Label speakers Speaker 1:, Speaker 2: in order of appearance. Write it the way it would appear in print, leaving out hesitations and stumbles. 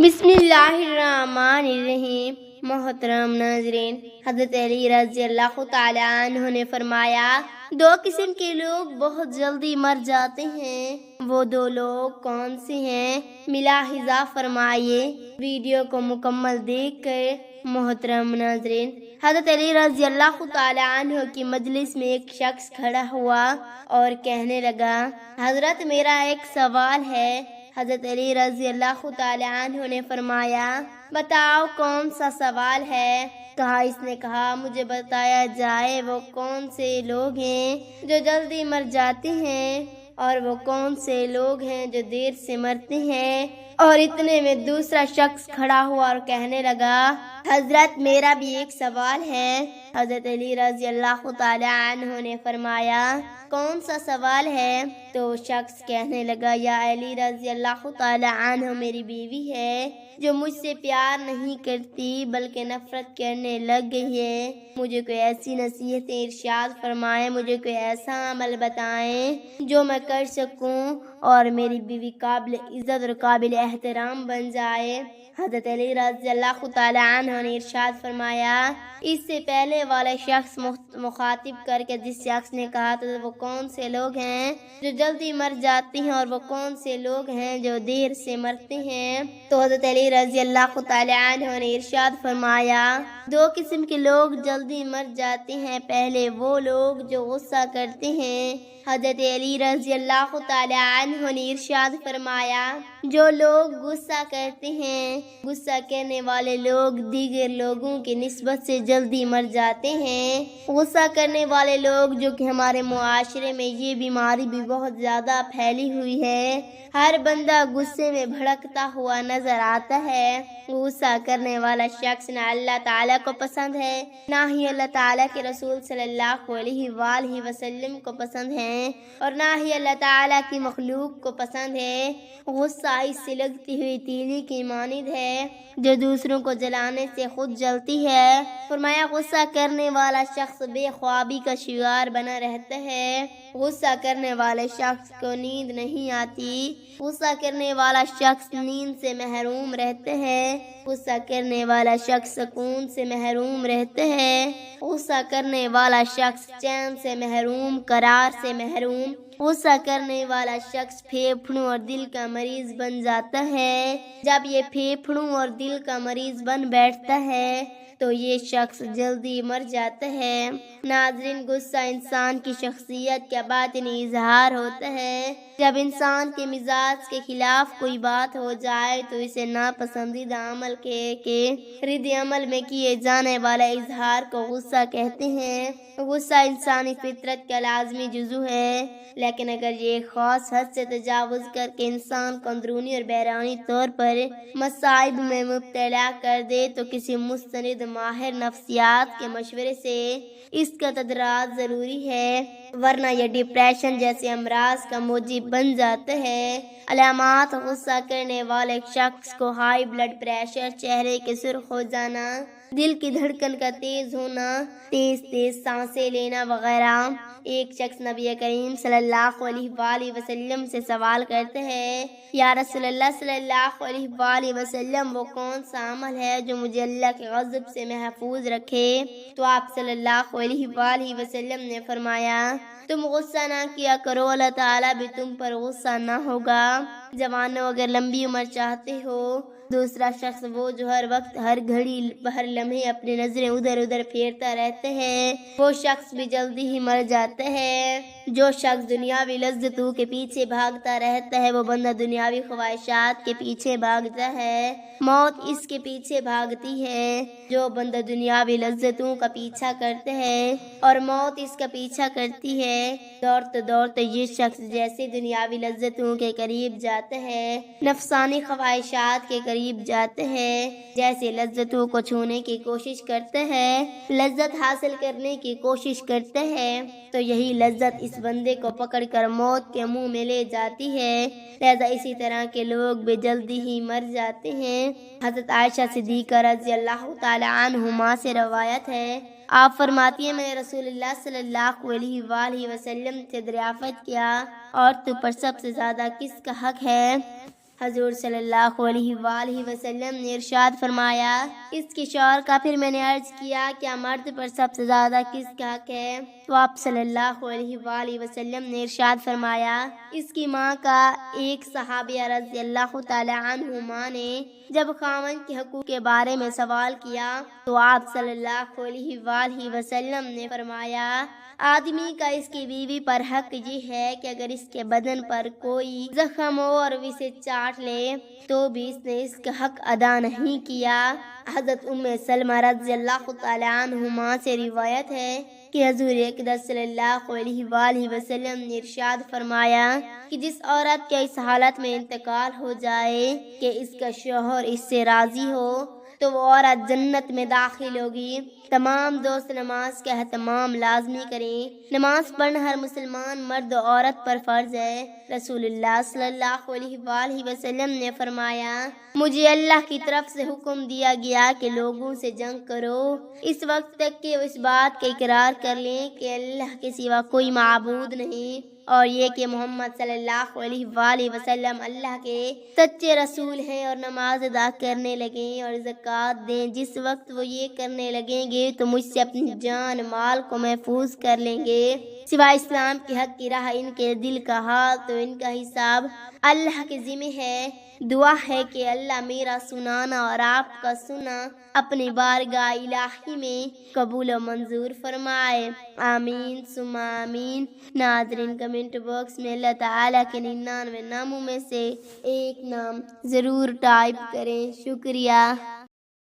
Speaker 1: بسم اللہ الرحمن الرحیم۔ محترم ناظرین، حضرت علی رضی اللہ تعالیٰ عنہ نے فرمایا، دو قسم کے لوگ بہت جلدی مر جاتے ہیں۔ وہ دو لوگ کون سے ہیں؟ ملاحظہ فرمائیے۔ ویڈیو کو مکمل دیکھ کر محترم ناظرین، حضرت علی رضی اللہ تعالیٰ عنہ کی مجلس میں ایک شخص کھڑا ہوا اور کہنے لگا، حضرت میرا ایک سوال ہے۔ حضرت علی رضی اللہ تعالیٰ عنہ نے فرمایا، بتاؤ کون سا سوال ہے؟ اس نے کہا، مجھے بتایا جائے وہ کون سے لوگ ہیں جو جلدی مر جاتے ہیں اور وہ کون سے لوگ ہیں جو دیر سے مرتے ہیں۔ اور اتنے میں دوسرا شخص کھڑا ہوا اور کہنے لگا، حضرت میرا بھی ایک سوال ہے۔ حضرت علی رضی اللہ تعالیٰ عنہ نے فرمایا، کون سا سوال ہے؟ تو شخص کہنے لگا، یا علی رضی اللہ تعالیٰ عنہ، میری بیوی ہے جو مجھ سے پیار نہیں کرتی بلکہ نفرت کرنے لگ گئی ہے۔ مجھے کوئی ایسی نصیحتیں ارشاد فرمائیں، مجھے کوئی ایسا عمل بتائیں جو میں کر سکوں اور میری بیوی قابل عزت اور قابل احترام بن جائے۔ حضرت علی رضی اللہ تعالیٰ عنہ نے ارشاد فرمایا، اس سے پہلے والا شخص مخاطب کر کے جس شخص نے کہا تو وہ کون سے لوگ ہیں جو جلدی مر جاتے ہیں اور وہ کون سے لوگ ہیں جو دیر سے مرتے ہیں؟ تو حضرت علی رضی اللہ تعالیٰ عنہ نے ارشاد فرمایا، دو قسم کے لوگ جلدی مر جاتے ہیں۔ پہلے وہ لوگ جو غصہ کرتے ہیں۔ حضرت علی رضی اللہ تعالیٰ عنہ نے ارشاد فرمایا، جو لوگ غصہ کرتے ہیں، غصہ کرنے والے لوگ دیگر لوگوں کی نسبت سے جلدی مر جاتے ہیں۔ غصہ کرنے والے لوگ، جو کہ ہمارے معاشرے میں یہ بیماری بھی بہت زیادہ پھیلی ہوئی ہے، ہر بندہ غصے میں بھڑکتا ہوا نظر آتا ہے۔ غصہ کرنے والا شخص نہ اللہ تعالیٰ کو پسند ہے، نہ ہی اللہ تعالیٰ کے رسول صلی اللہ علیہ وآلہ وسلم کو پسند ہے، اور نہ ہی اللہ تعالیٰ کی مخلوق کو پسند ہے۔ غصہ اس سے لگتی ہوئی تیلی کی مانند ہے جو دوسروں کو جلانے سے خود جلتی ہے۔ فرمایا، غصہ کرنے والا شخص بے خوابی کا شکار بنا رہتا ہے۔ غصہ کرنے والے شخص کو نیند نہیں آتی۔ غصہ کرنے والا شخص نیند سے محروم رہتا ہے۔ غصہ کرنے والا شخص سکون سے محروم رہتا ہے۔ غصہ کرنے والا شخص چین سے محروم، قرار سے محروم۔ غصہ کرنے والا شخص پھیپھڑوں اور دل کا مریض بن جاتا ہے۔ جب یہ پھیپھڑوں اور دل کا مریض بن بیٹھتا ہے تو یہ شخص جلدی مر جاتا ہے۔ ناظرین، غصہ انسان کی شخصیت کا باطنی اظہار ہوتا ہے۔ جب انسان کے مزاج کے خلاف کوئی بات ہو جائے تو اسے ناپسندیدہ عمل کے رد عمل میں کیے جانے والا اظہار کو غصہ کہتے ہیں۔ غصہ انسانی فطرت کا لازمی جزو ہے، لیکن اگر یہ خاص حد سے تجاوز کر کے انسان کو اندرونی اور بیرونی طور پر مصائب میں مبتلا کر دے تو کسی مستند ماہر نفسیات کے مشورے سے اس کا تدارک ضروری ہے، ورنہ یہ ڈپریشن جیسے امراض کا موجب بن جاتا ہے۔ علامات: غصہ کرنے والے شخص کو ہائی بلڈ پریشر، چہرے کے سرخ ہو جانا، دل کی دھڑکن کا تیز ہونا، تیز سانسیں لینا وغیرہ۔ ایک شخص نبی کریم صلی اللہ علیہ وآلہ وسلم سے سوال کرتے ہیں، یا رسول اللہ صلی اللہ علیہ وآلہ وسلم، وہ کون سا عمل ہے جو مجھے اللہ کے غضب سے محفوظ رکھے؟ تو آپ صلی اللہ علیہ وآلہ وسلم نے فرمایا، تم غصہ نہ کیا کرو، اللہ تعالیٰ بھی تم پر غصہ نہ ہوگا۔ جوانوں، اگر لمبی عمر چاہتے ہو، دوسرا شخص وہ جو ہر وقت، ہر گھڑی، ہر لمحے اپنی نظریں ادھر ادھر پھیرتا رہتا ہے، وہ شخص بھی جلدی ہی مر جاتا ہے۔ جو شخص دنیاوی لذتوں کے پیچھے بھاگتا رہتا ہے، وہ بندہ دنیاوی خواہشات کے پیچھے بھاگتا ہے، موت اس کے پیچھے بھاگتی ہے۔ جو بندہ دنیاوی لذتوں کا پیچھا کرتا ہے اور موت اس کا پیچھا کرتی ہے، دوڑتے دوڑتے یہ شخص جیسے دنیاوی لذتوں کے قریب جاتا ہے، نفسانی خواہشات کے قریب جاتا ہے، جیسے لذتوں کو چھونے کی کوشش کرتا ہے، لذت حاصل کرنے کی کوشش کرتا ہے، تو یہی لذت اس بندے کو پکڑ کر موت کے منہ میں لے جاتی ہے۔ لہذا اسی طرح کے لوگ بھی جلدی ہی مر جاتے ہیں۔ حضرت عائشہ صدیقہ رضی اللہ تعالی عنہما سے روایت ہے، آپ فرماتی ہیں، میں نے رسول اللہ صلی اللہ علیہ وآلہ وسلم سے دریافت کیا، عورتوں پر سب سے زیادہ کس کا حق ہے؟ حضور صلی اللہ علیہ وآلہ وسلم نے ارشاد فرمایا، اس کے شوہر کا پھر میں نے عرض کیا کیا مرد پر سب سے زیادہ کس کا حق ہے؟ تو آپ صلی اللہ علیہ وآلہ وسلم نے ارشاد فرمایا، اس کی ماں کا۔ ایک صحابیہ رضی اللہ تعالی عنہما نے جب خاوند کے حقوق کے بارے میں سوال کیا تو آپ صلی اللہ علیہ وآلہ وسلم نے فرمایا، آدمی کا اس کی بیوی پر حق یہ ہے کہ اگر اس کے بدن پر کوئی زخم ہو اور اسے چاٹ لے تو بھی اس نے اس کا حق ادا نہیں کیا۔ حضرت ام سلمہ رضی اللہ تعالی عنہما سے روایت ہے کہ حضور اقدس صلی اللہ علیہ وآلہ وسلم نے ارشاد فرمایا کہ جس عورت کے اس حالت میں انتقال ہو جائے کہ اس کا شوہر اس سے راضی ہو تو وہ عورت جنت میں داخل ہوگی۔ تمام دوست نماز کا اہتمام لازمی کریں۔ نماز پڑھنا ہر مسلمان مرد و عورت پر فرض ہے۔ رسول اللہ صلی اللہ علیہ وآلہ وسلم نے فرمایا، مجھے اللہ کی طرف سے حکم دیا گیا کہ لوگوں سے جنگ کرو اس وقت تک کہ وہ اس بات کا اقرار کر لیں کہ اللہ کے سوا کوئی معبود نہیں اور یہ کہ محمد صلی اللہ علیہ وآلہ وسلم اللہ کے سچے رسول ہیں، اور نماز ادا کرنے لگیں اور زکوٰۃ دیں۔ جس وقت وہ یہ کرنے لگیں گے تو مجھ سے اپنی جان مال کو محفوظ کر لیں گے، سوائے اسلام کے حق کی راہ ان کے دل کا حال تو ان کا حساب اللہ کے ذمہ ہے۔ دعا ہے کہ اللہ میرا سنانا اور آپ کا سننا اپنی بارگاہ الہی میں قبول و منظور فرمائے، آمین ثم آمین۔ ناظرین، کمنٹ باکس میں اللہ تعالیٰ کے 99 ناموں میں سے ایک نام ضرور ٹائپ کریں۔ شکریہ۔